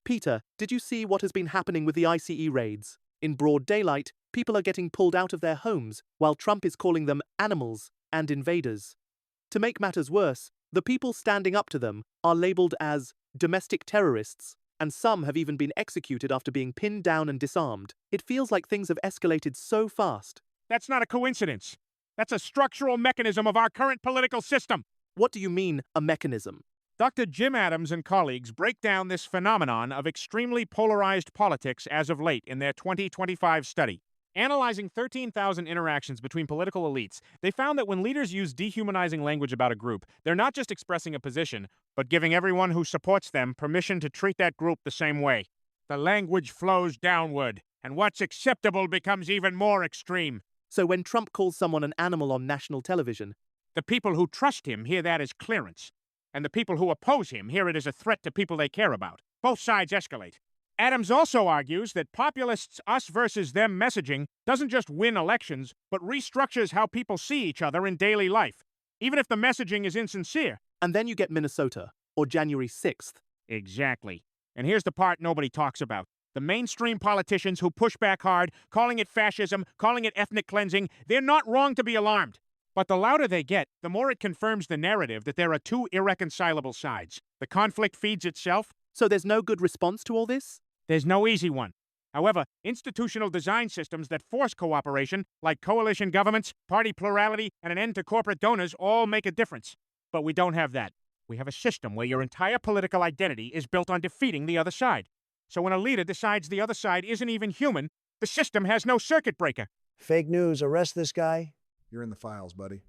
Peter, did you see what has been happening with the ICE raids? In broad daylight, people are getting pulled out of their homes, while Trump is calling them animals and invaders. To make matters worse, the people standing up to them are labeled as domestic terrorists, and some have even been executed after being pinned down and disarmed. It feels like things have escalated so fast. That's not a coincidence. That's a structural mechanism of our current political system. What do you mean, a mechanism? Dr. Jim Adams and colleagues break down this phenomenon of extremely polarized politics as of late in their 2025 study. Analyzing 13,000 interactions between political elites, they found that when leaders use dehumanizing language about a group, they're not just expressing a position, but giving everyone who supports them permission to treat that group the same way. The language flows downward, and what's acceptable becomes even more extreme. So when Trump calls someone an animal on national television, The people who trust him hear that as clearance, and the people who oppose him hear it as a threat to people they care about. Both sides escalate. Adams also argues that populists' us versus them messaging doesn't just win elections, but restructures how people see each other in daily life, even if the messaging is insincere. and then you get Minnesota, or January 6th. Exactly. And here's the part nobody talks about. The mainstream politicians who push back hard, calling it fascism, calling it ethnic cleansing, they're not wrong to be alarmed. But the louder they get, the more it confirms the narrative that there are two irreconcilable sides. The conflict feeds itself. So there's no good response to all this? There's no easy one. However, institutional design systems that force cooperation, like coalition governments, party plurality, and an end to corporate donors, all make a difference. But we don't have that. We have a system where your entire political identity is built on defeating the other side. So when a leader decides the other side isn't even human, the system has no circuit breaker. Fake news, arrest this guy. You're in the files, buddy.